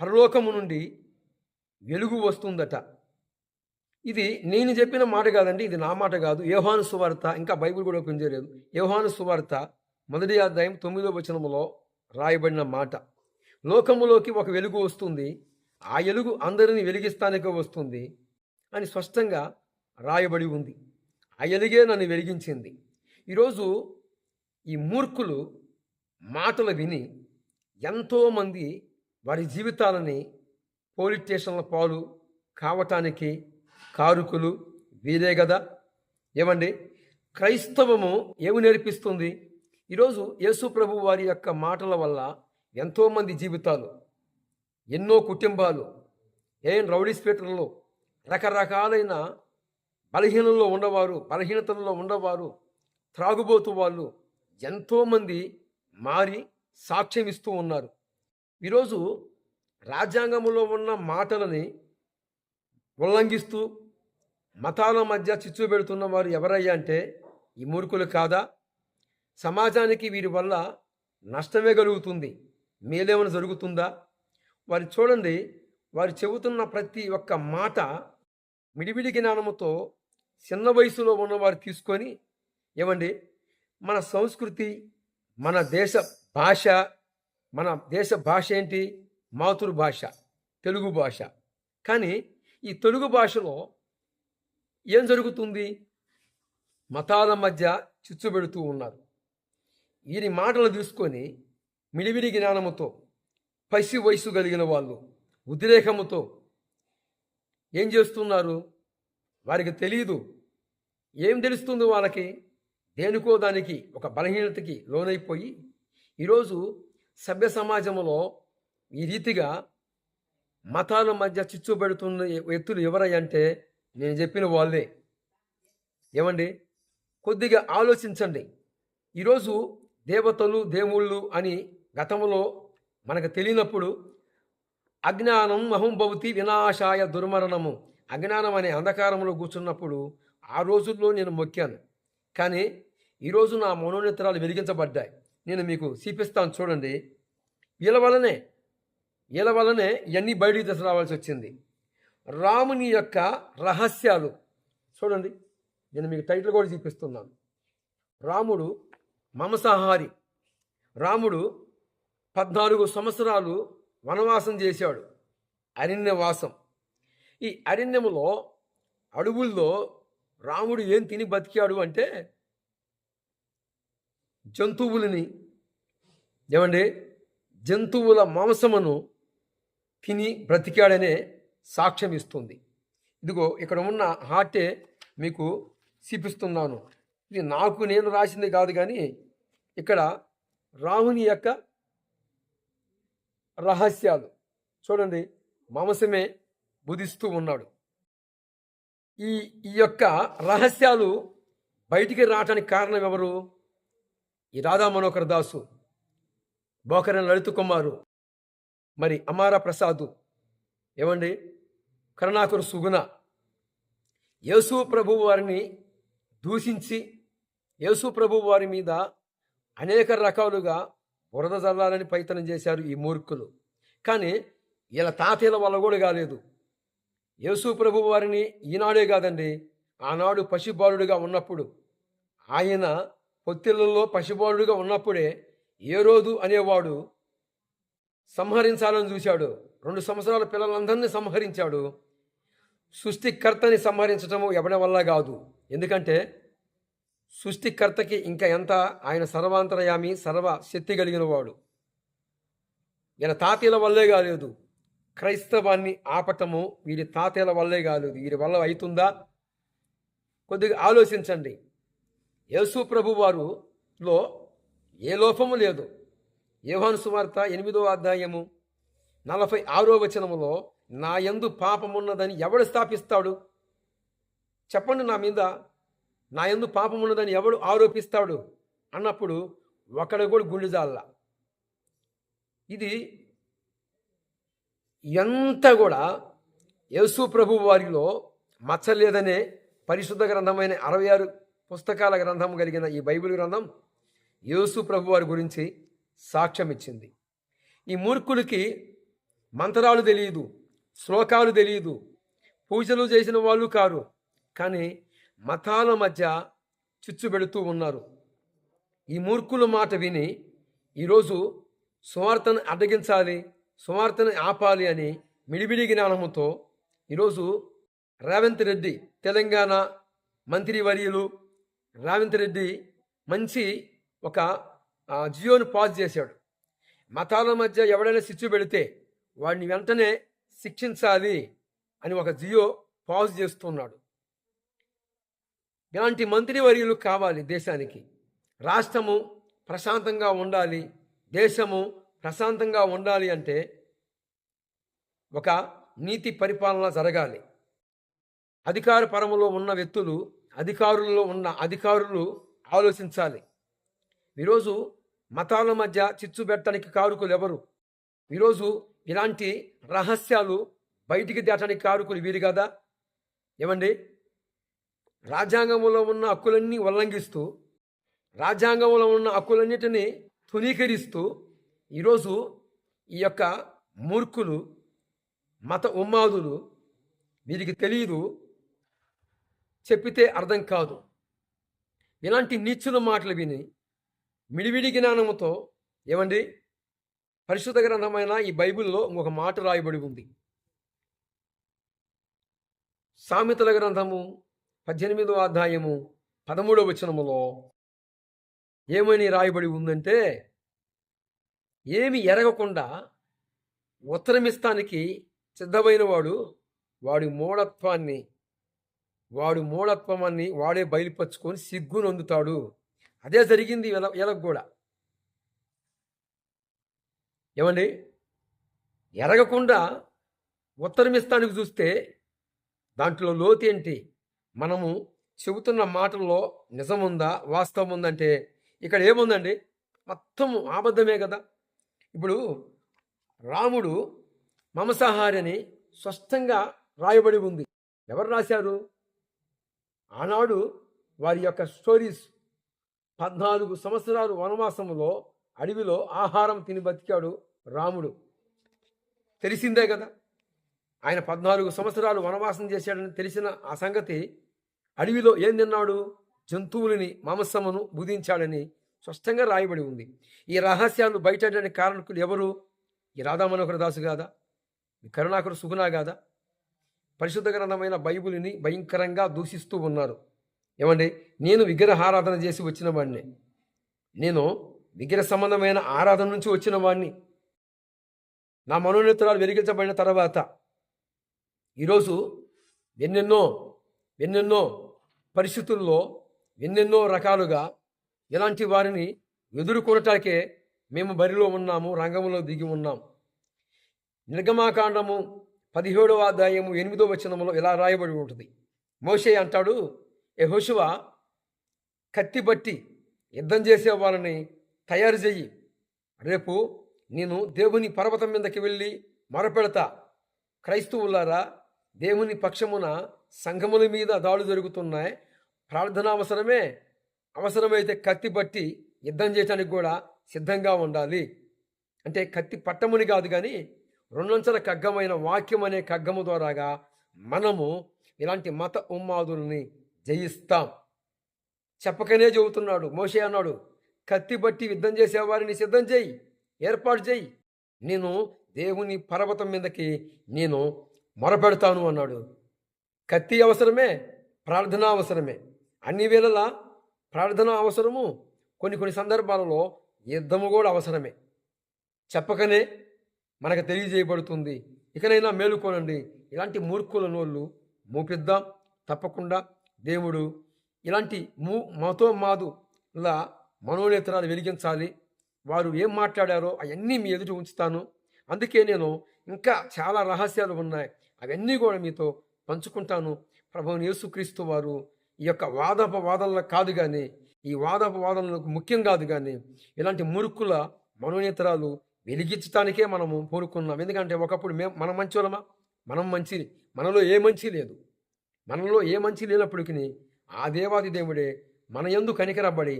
పరలోకము నుండి వెలుగు వస్తుందట. ఇది నేను చెప్పిన మాట కాదండి, ఇది నా మాట కాదు. యోహాను సువార్త, ఇంకా బైబిల్ కూడా ఓపెన్ చేయలేదు. యోహాను సువార్త 1వ అధ్యాయం 9వ వచనములో రాయబడిన మాట. లోకములోకి ఒక వెలుగు వస్తుంది, ఆ వెలుగు అందరిని వెలిగిస్తానికే వస్తుంది అని స్పష్టంగా రాయబడి ఉంది. ఆ వెలుగే నన్ను వెలిగించింది. ఈరోజు ఈ మూర్ఖులు మాటలు విని ఎంతోమంది వారి జీవితాలని పోలీస్ స్టేషన్ల పాలు కావటానికి కారుకులు వీరే కదా. ఏమండి, క్రైస్తవము ఏమి నేర్పిస్తుంది? ఈరోజు యేసు ప్రభు వారి యొక్క మాటల వల్ల ఎంతోమంది జీవితాలు, ఎన్నో కుటుంబాలు, రౌడీస్పేటల్లో రకరకాలైన బలహీనతల్లో ఉండవారు, త్రాగుబోతు వాళ్ళు ఎంతోమంది మారి సాక్ష్యం ఇస్తూ ఉన్నారు. ఈరోజు రాజ్యాంగంలో ఉన్న మాటలని ఉల్లంఘిస్తూ మతాల మధ్య చిచ్చు పెడుతున్న వారు ఎవరయ్యా అంటే ఈ మూర్ఖులు కాదా? సమాజానికి వీరి వల్ల నష్టమే కలుగుతుంది, మేలేమైనా జరుగుతుందా? వారు చూడండి, వారు చెబుతున్న ప్రతి ఒక్క మాట మిడిమిడి జ్ఞానముతో చిన్న వయసులో ఉన్నవారు తీసుకొని, ఏమండి, మన సంస్కృతి, మన దేశ భాష ఏంటి? మాతృభాష తెలుగు భాష. కానీ ఈ తెలుగు భాషలో ఏం జరుగుతుంది? మతాల మధ్య చిచ్చు పెడుతూ ఉన్నారు. వీరి మాటలు తీసుకొని మిడిమిడి జ్ఞానముతో పసి వయసు కలిగిన వాళ్ళు ఉద్రేకముతో ఏం చేస్తున్నారు? వారికి తెలియదు. ఏం తెలుస్తుంది వాళ్ళకి? దేనికో దానికి ఒక బలహీనతకి లోనైపోయి ఈరోజు సభ్య సమాజంలో ఈ రీతిగా మతాల మధ్య చిచ్చు పెడుతున్న వ్యక్తులు ఎవరయ్యంటే నేను చెప్పిన వాళ్ళే. ఏమండి, కొద్దిగా ఆలోచించండి. ఈరోజు దేవతలు, దేవుళ్ళు అని గతంలో మనకు తెలియనప్పుడు అజ్ఞానం మహంభవతి వినాశాయ దుర్మరణము, అజ్ఞానం అనే అంధకారంలో కూర్చున్నప్పుడు ఆ రోజుల్లో నేను మొక్కాను. కానీ ఈరోజు నా మనోనేత్రాలు వెలిగించబడ్డాయి. నేను మీకు చూపిస్తాను చూడండి. వీళ్ళ వల్లనే ఇవన్నీ బయటికి తీసుకురావాల్సి వచ్చింది. రాముని యొక్క రహస్యాలు చూడండి. నేను మీకు టైటిల్ కూడా చూపిస్తున్నాను. రాముడు మాంసాహారి. రాముడు 14 సంవత్సరాలు వనవాసం చేశాడు, అరణ్యవాసం. ఈ అరణ్యములో, అడవుల్లో రాముడు ఏం తిని బతికాడు అంటే జంతువులని, జంతువుల మాంసమును తిని బ్రతికాడనే సాక్ష్యం ఇస్తుంది. ఇదిగో ఇక్కడ ఉన్న హార్టే మీకు చూపిస్తున్నాను. ఇది నేను రాసింది కాదు, కానీ ఇక్కడ రాముని యొక్క రహస్యాలు చూడండి. మాంసమే బుధిస్తూ ఉన్నాడు. ఈ యొక్క రహస్యాలు బయటికి రావటానికి కారణం ఎవరు? ఈ రాధా మనోహర్ దాసు, బోకరన్ లలిత కుమారు, మరి అమారా ప్రసాదు, కరుణాకర్ సుగుణ యేసు ప్రభు వారిని దూషించి యేసు ప్రభు వారి మీద అనేక రకాలుగా బురద జల్లాలని ప్రయత్నం చేశారు ఈ మూర్ఖులు. కానీ వీళ్ళ తాతయ్యల వల్ల కూడా కాలేదు. యేసు ప్రభు వారిని ఈనాడే కాదండి, ఆనాడు పసిబాలుడిగా ఉన్నప్పుడు, ఆయన పొత్తిళ్లలో పసిబాలుడిగా ఉన్నప్పుడే ఏరోదు అనేవాడు సంహరించాలని చూశాడు. 2 సంవత్సరాల పిల్లలందరినీ సంహరించాడు. సృష్టికర్తని సంహరించటము ఎవరి వల్ల కాదు. ఎందుకంటే సృష్టికర్తకి ఇంకా ఎంత, ఆయన సర్వాంతరయామి, సర్వ శక్తి కలిగిన వాడు. ఈయన తాతయ్యల వల్లే కాలేదు. క్రైస్తవాన్ని ఆపటము వీరి తాతయ్యల వల్లే కాలేదు. వీరి వల్ల అవుతుందా? కొద్దిగా ఆలోచించండి. యేసు ప్రభు వారులో ఏ లోపము లేదు. యోహాను సువార్త 8వ అధ్యాయము 46వ వచనములో నా యందు పాపమున్నదని ఎవడు స్థాపిస్తాడు? చెప్పండి. నా యందు పాపమున్నదని ఎవడు ఆరోపిస్తాడు అన్నప్పుడు ఒకడు కూడా గుండెజాల. ఇది ఎంత కూడా యేసు ప్రభు వారిలో మచ్చలేదనే పరిశుద్ధ గ్రంథమైన 66 పుస్తకాల గ్రంథం కలిగిన ఈ బైబిల్ గ్రంథం యేసు ప్రభు వారి గురించి సాక్ష్యం ఇచ్చింది. ఈ మూర్ఖులకి మంత్రాలు తెలియదు, శ్లోకాలు తెలియదు, పూజలు చేసిన వాళ్ళు కారు, కానీ మతాల మధ్య చిచ్చు పెడుతూ ఉన్నారు. ఈ మూర్ఖుల మాట విని ఈరోజు సువార్తను అడ్డగించాలి, సువార్తను ఆపాలి అని మిడిమిడి జ్ఞానముతో ఈరోజు రేవంత్ రెడ్డి, తెలంగాణ మంత్రివర్యులు రేవంత్ రెడ్డి మంచి ఒక జియోను పాజ్ చేశాడు. మతాల మధ్య ఎవడైనా చిచ్చు పెడితే వాడిని వెంటనే శిక్షించాలి అని ఒక జియో పాజ్ చేస్తున్నాడు. ఇలాంటి మంత్రివర్యులు కావాలి దేశానికి. రాష్ట్రము ప్రశాంతంగా ఉండాలి, దేశము ప్రశాంతంగా ఉండాలి అంటే ఒక నీతి పరిపాలన జరగాలి. అధికార పరములో ఉన్న వ్యక్తులు, అధికారుల్లో ఉన్న అధికారులు ఆలోచించాలి. ఈరోజు మతాల మధ్య చిచ్చు పెట్టడానికి కారుకులు ఎవరు? ఈరోజు ఇలాంటి రహస్యాలు బయటికి తేటానికి కారుకులు వీరు కదా. ఏమండి, రాజ్యాంగంలో ఉన్న హక్కులన్నీ ఉల్లంఘిస్తూ, రాజ్యాంగంలో ఉన్న హక్కులన్నిటినీ తునీకరిస్తూ ఈరోజు ఈ యొక్క మూర్ఖులు, మత ఉన్మాదులు, వీరికి తెలియదు, చెప్పితే అర్థం కాదు. ఇలాంటి నీచుల మాటలు విని మిడిమిడి జ్ఞానముతో ఏమండి, పరిశుద్ధ గ్రంథమైన ఈ బైబిల్లో ఇంకొక మాట రాయబడి ఉంది. సామెతల గ్రంథము 18వ అధ్యాయము 13వ వచనములో ఏమని రాయబడి ఉందంటే, ఏమి ఎరగకుండా ఉత్తరమిస్తానికి సిద్ధమైన వాడి మూఢత్వాన్ని వాడే బయలుపరుచుకొని సిగ్గునొందుతాడు. అదే జరిగింది వీళ్ళకు కూడా. ఏమండి, ఎరగకుండా ఉత్తరమిస్తానికి చూస్తే దాంట్లో లోతు ఏంటి? మనము చెబుతున్న మాటల్లో నిజముందా, వాస్తవం ఉందంటే ఇక్కడ ఏముందండి? మొత్తం అబద్ధమే కదా. ఇప్పుడు రాముడు మాంసాహారి అని స్పష్టంగా రాయబడి ఉంది. ఎవరు రాశారు? ఆనాడు వారి యొక్క స్టోరీస్. 14 సంవత్సరాలు వనవాసములో అడవిలో ఆహారం తిని బతికాడు రాముడు, తెలిసిందే కదా. ఆయన 14 సంవత్సరాలు వనవాసం చేశాడని తెలిసిన ఆ సంగతి అడవిలో ఏం తిన్నాడు? జంతువులని, మాంసమును భుజించాడని స్పష్టంగా రాయబడి ఉంది. ఈ రహస్యాలు బయటడానికి కారణకులు ఎవరు? ఈ రాధా మనోహర దాసు కాదా? ఈ కరుణాకర సుగుణ కాదా? పరిశుద్ధ గ్రంథమైన బైబిల్ని భయంకరంగా దూషిస్తూ ఉన్నారు. ఏమండి, నేను విగ్రహారాధన చేసి వచ్చిన వాడిని, నేను విగ్రహ సంబంధమైన ఆరాధన నుంచి వచ్చిన వాడిని. నా మనోనేత్రాలు వెలిగించబడిన తర్వాత ఈరోజు ఎన్నెన్నో పరిస్థితుల్లో ఎన్నెన్నో రకాలుగా ఇలాంటి వారిని ఎదుర్కొనటానికే మేము బరిలో ఉన్నాము, రంగంలో దిగి ఉన్నాం. నిర్గమాకాండము 17వ అధ్యాయము 8వ వచనములో ఇలా రాయబడి ఉంటుంది. మోషే అంటాడు, యెహోషువ, కత్తి బట్టి యుద్ధం చేసే వాళ్ళని తయారు చెయ్యి. రేపు నేను దేవుని పర్వతం మీదకి వెళ్ళి మొరపెడతా. క్రైస్తవులారా, దేవుని పక్షమున సంఘముల మీద దాడులు జరుగుతున్నాయి. ప్రార్థన అవసరమైతే కత్తి బట్టి యుద్ధం చేయడానికి కూడా సిద్ధంగా ఉండాలి. అంటే కత్తి పట్టముని కాదు, కానీ 2 అంచెల ఖడ్గమైన వాక్యం అనే ఖడ్గము ద్వారాగా మనము ఇలాంటి మత ఉన్మాదుల్ని జయిస్తాం. చెప్పకనే చెబుతున్నాడు. మోషే అన్నాడు, కత్తి బట్టి యుద్ధం చేసేవారిని సిద్ధం చేయి, ఏర్పాటు చేయి. నేను దేవుని పర్వతం మీదకి నేను మొరపెడతాను అన్నాడు. కత్తి అవసరమే, ప్రార్థన అవసరమే. అన్ని వేళలా ప్రార్థన అవసరము, కొన్ని సందర్భాలలో యుద్ధము కూడా అవసరమే. చెప్పకనే మనకు తెలియజేయబడుతుంది. ఇకనైనా మేలుకోనండి. ఇలాంటి మూర్ఖుల నోళ్ళు మూపిద్దాం. తప్పకుండా దేవుడు ఇలాంటి మతోన్మాదుల మనోనేత్రాలు వెలిగించాలి. వారు ఏం మాట్లాడారో అవన్నీ మీ ఎదుట ఉంచుతాను. అందుకే నేను ఇంకా చాలా రహస్యాలు ఉన్నాయి, అవన్నీ కూడా మీతో పంచుకుంటాను. ప్రభువు యేసుక్రీస్తు వారు ఈ యొక్క వాదనలకు కాదు, కానీ ఈ వాదనలకు ముఖ్యం కాదు, కానీ ఇలాంటి మూర్ఖుల మనోనేత్రాలు వెలిగించడానికే మనము కోరుకున్నాం. ఎందుకంటే ఒకప్పుడు మనం మంచోళ్ళమా? మనలో ఏ మంచి లేదు. మనలో ఏ మంచి లేనప్పటికీ ఆ దేవాది దేవుడే మన యందు కనికరబడి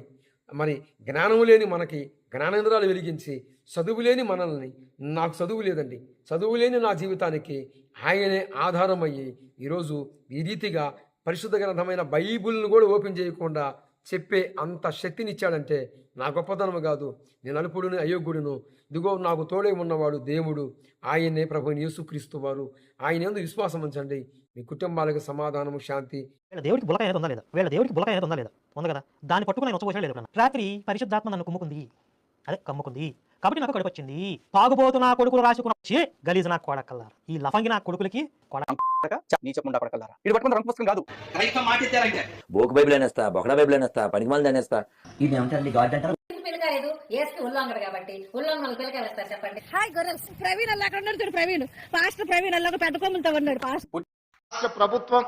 మరి జ్ఞానము లేని మనకి జ్ఞానేంద్రాలు వెలిగించి, చదువు లేని మనల్ని, నాకు చదువు లేదండి, చదువు లేని నా జీవితానికి ఆయనే ఆధారమయ్యి ఈరోజు ఈ రీతిగా పరిశుద్ధ గ్రంథమైన బైబిల్ను కూడా ఓపెన్ చేయకుండా చెప్పే అంత శక్తినిచ్చాడంటే నా గొప్పతనము కాదు, నేను అల్పుడును అయోగ్యుడును, ఇదిగో నాకు తోడే ఉన్నవాడు దేవుడు, ఆయనే ప్రభువైన యేసుక్రీస్తు వారు. ఆయన యందు విశ్వాసం ఉంచండి, మీ కుటుంబాలకు సమాధానము, శాంతి. వీళ్ళ దేవుడికి బులక అనేది ఉందా లేదా? వీళ్ళ దేవుడికి బులక అనేది ఉందా లేదా? ఉంది కదా, దాన్ని పట్టుకుని నేను వచ్చపోసిన లేదు. రాత్రి పరిశుద్ధాత్మ నన్ను కమ్ముకుంది కాబట్టి నాకు కడుపు వచ్చింది. తాగుబోతు నా కొడుకులు రాసుకున్న గలీజు నా కొడకల్లారా, ఈ లఫంగి నా కొడుకులకి నీచపుండకడకల్లారా. ఇది పట్టుకుని రంగు పుస్తకం కాదు, బోకు బైబిల్ అనేస్తా, బొకడా బైబిల్ అనేస్తా, పనికిమాలింది అనేస్తా. ఇది ఏమంటారు గాడ్ అంటారు. పిల్లకాయలేదు ఏసుకి ఉల్లంఘడు కాబట్టి ఉల్లంఘనలు పిల్లకాయలు ఇస్తారు చెప్పండి. హాయ్ గొర్రెల్స్, ప్రవీణ్ అలా అక్కడ ఉన్నాడు చూడు. పాస్టర్ ప్రవీణ్ అలా పెద్ద కొమ్ములతో ఉన్నాడు. రాష్ట్ర ప్రభుత్వం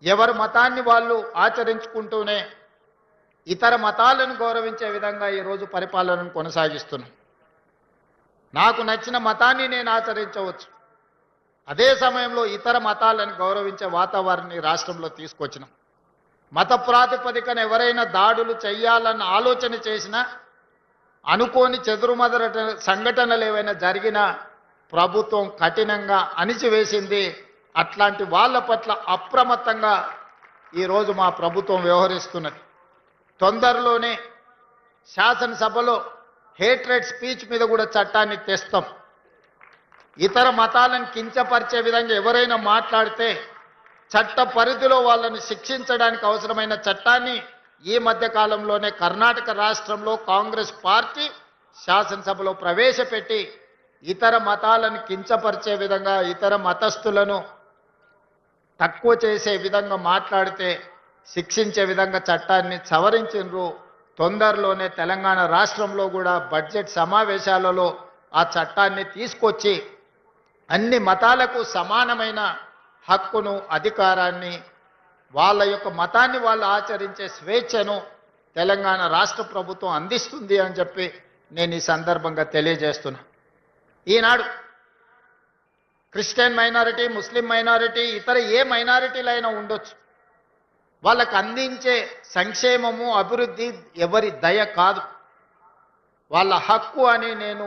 ఎవరి మతాన్ని వాళ్ళు ఆచరించుకుంటూనే ఇతర మతాలను గౌరవించే విధంగా ఈరోజు పరిపాలనను కొనసాగిస్తున్నాం. నాకు నచ్చిన మతాన్ని నేను ఆచరించవచ్చు, అదే సమయంలో ఇతర మతాలను గౌరవించే వాతావరణాన్ని రాష్ట్రంలో తీసుకొచ్చినాం. మత ప్రాతిపదికన ఎవరైనా దాడులు చెయ్యాలన్న ఆలోచన చేసినా, అనుకోని చెదురుమదర సంఘటనలు ఏవైనా జరిగినా ప్రభుత్వం కఠినంగా అణిచివేసింది. అట్లాంటి వాళ్ళ పట్ల అప్రమత్తంగా ఈరోజు మా ప్రభుత్వం వ్యవహరిస్తున్నది. తొందరలోనే శాసనసభలో హేట్రెడ్ స్పీచ్ మీద కూడా చట్టాన్ని తెస్తాం. ఇతర మతాలను కించపరిచే విధంగా ఎవరైనా మాట్లాడితే చట్ట పరిధిలో వాళ్ళని శిక్షించడానికి అవసరమైన చట్టాన్ని ఈ మధ్య కాలంలోనే కర్ణాటక రాష్ట్రంలో కాంగ్రెస్ పార్టీ శాసనసభలో ప్రవేశపెట్టి ఇతర మతాలను కించపరిచే విధంగా, ఇతర మతస్థులను తక్కువ చేసే విధంగా మాట్లాడితే శిక్షించే విధంగా చట్టాన్ని సవరించిండ్రు. తొందరలోనే తెలంగాణ రాష్ట్రంలో కూడా బడ్జెట్ సమావేశాలలో ఆ చట్టాన్ని తీసుకొచ్చి అన్ని మతాలకు సమానమైన హక్కును, అధికారాన్ని, వాళ్ళ యొక్క మతాన్ని వాళ్ళు ఆచరించే స్వేచ్ఛను తెలంగాణ రాష్ట్ర ప్రభుత్వం అందిస్తుంది అని చెప్పి నేను ఈ సందర్భంగా తెలియజేస్తున్నా. ఈనాడు క్రిస్టియన్ మైనారిటీ, ముస్లిం మైనారిటీ, ఇతర ఏ మైనారిటీలైనా ఉండొచ్చు, వాళ్ళకు అందించే సంక్షేమము, అభివృద్ధి ఎవరి దయ కాదు, వాళ్ళ హక్కు అని నేను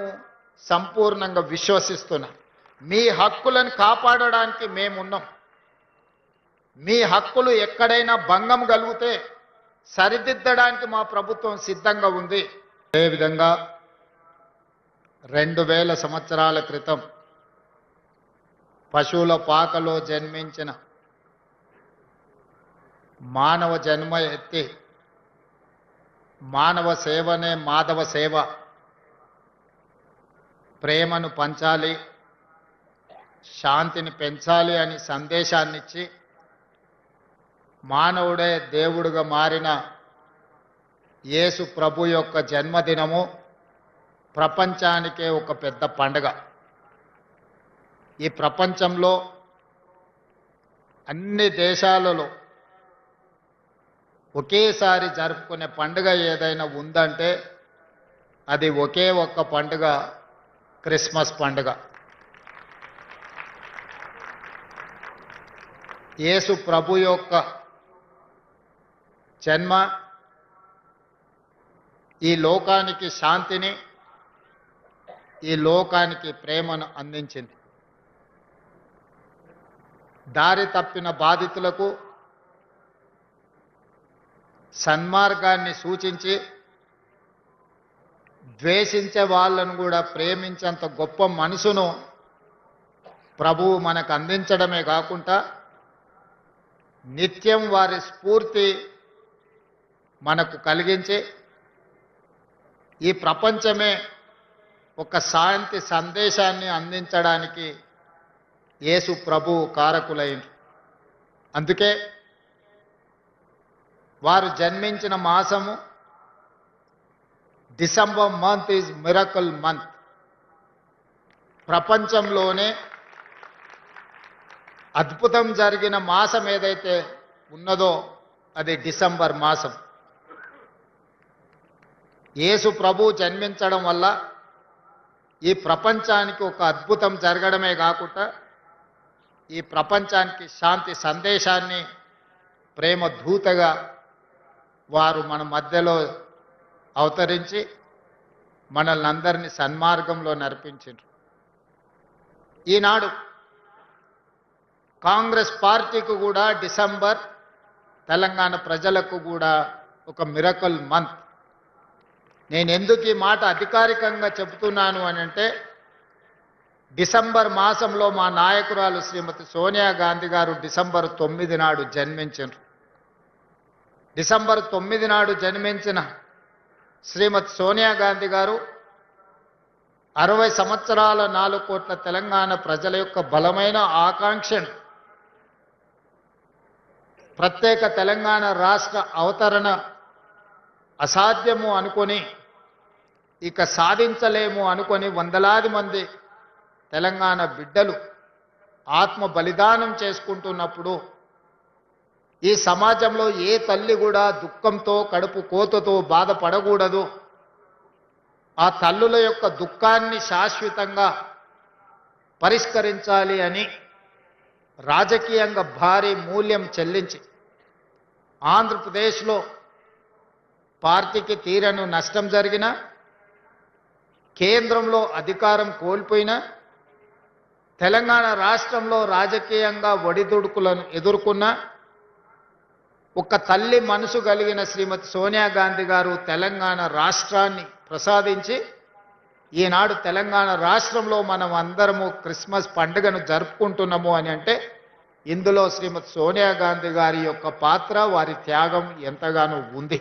సంపూర్ణంగా విశ్వసిస్తున్నా. మీ హక్కులను కాపాడడానికి మేమున్నాం. మీ హక్కులు ఎక్కడైనా భంగం కలిగితే సరిదిద్దడానికి మా ప్రభుత్వం సిద్ధంగా ఉంది. అదేవిధంగా 2000 సంవత్సరాల క్రితం పశువుల పాకలో జన్మించిన మానవ జన్మ ఎత్తి మానవ సేవనే మాధవ సేవ, ప్రేమను పంచాలి, శాంతిని పెంచాలి అని సందేశాన్నిచ్చి మానవుడే దేవుడుగా మారిన యేసు ప్రభు యొక్క జన్మదినము ప్రపంచానికే ఒక పెద్ద పండుగ. ఈ ప్రపంచంలో అన్ని దేశాలలో ఒకేసారి జరుపుకునే పండుగ ఏదైనా ఉందంటే అది ఒకే ఒక్క పండుగ, క్రిస్మస్ పండుగ. యేసు ప్రభు యొక్క జన్మ ఈ లోకానికి శాంతిని, ఈ లోకానికి ప్రేమను అందించింది. దారి తప్పిన బాధితులకు సన్మార్గాన్ని సూచించి ద్వేషించే వాళ్ళను కూడా ప్రేమించేంత గొప్ప మనసును ప్రభువు మనకు అందించడమే కాకుండా నిత్యం వారి స్ఫూర్తి మనకు కలిగించి ఈ ప్రపంచమే ఒక శాంతి సందేశాన్ని అందించడానికి యేసు ప్రభువు కారకులైంది. అందుకే వారు జన్మించిన మాసము December month is miracle month. ప్రపంచంలోనే అద్భుతం జరిగిన మాసం ఏదైతే ఉన్నదో అది డిసెంబర్ మాసం. యేసు ప్రభు జన్మించడం వల్ల ఈ ప్రపంచానికి ఒక అద్భుతం జరగడమే కాకుండా ఈ ప్రపంచానికి శాంతి సందేశాన్ని ప్రేమ దూతగా వారు మన మధ్యలో అవతరించి మనల్ని అందరినీ సన్మార్గంలో నడిపించారు. ఈనాడు కాంగ్రెస్ పార్టీకి కూడా డిసెంబర్ తెలంగాణ ప్రజలకు కూడా ఒక మిరకల్ మంత్. నేను ఎందుకు ఈ మాట అధికారికంగా చెబుతున్నాను అని అంటే, డిసెంబర్ మాసంలో మా నాయకురాలు శ్రీమతి సోనియా గాంధీ గారు డిసెంబర్ 9 నాడు జన్మించారు. డిసెంబర్ 9 నాడు జన్మించిన శ్రీమతి సోనియా గాంధీ గారు 60 సంవత్సరాల 4 కోట్ల తెలంగాణ ప్రజల యొక్క బలమైన ఆకాంక్షను ప్రత్యేక తెలంగాణ రాష్ట్ర అవతరణ అసాధ్యము అనుకొని, ఇక సాధించలేము అనుకొని వందలాది మంది తెలంగాణ బిడ్డలు ఆత్మ బలిదానం చేసుకుంటున్నప్పుడు, ఈ సమాజంలో ఏ తల్లి కూడా దుఃఖంతో కడుపు కోతతో బాధపడకూడదు. ఆ తల్లుల యొక్క దుఃఖాన్ని శాశ్వతంగా పరిష్కరించాలి అని రాజకీయంగా భారీ మూల్యం చెల్లించి ఆంధ్రప్రదేశ్లో పార్టీకి తీరను నష్టం జరిగిన, కేంద్రంలో అధికారం కోల్పోయిన, తెలంగాణ రాష్ట్రంలో రాజకీయంగా ఒడిదుడుకులను ఎదుర్కొన్న ఒక తల్లి మనసు కలిగిన శ్రీమతి సోనియా గాంధీ గారు తెలంగాణ రాష్ట్రాన్ని ప్రసాదించి, ఈనాడు తెలంగాణ రాష్ట్రంలో మనం అందరము క్రిస్మస్ పండుగను జరుపుకుంటున్నాము అని అంటే, ఇందులో శ్రీమతి సోనియా గాంధీ గారి యొక్క పాత్ర, వారి త్యాగం ఎంతగానో ఉంది.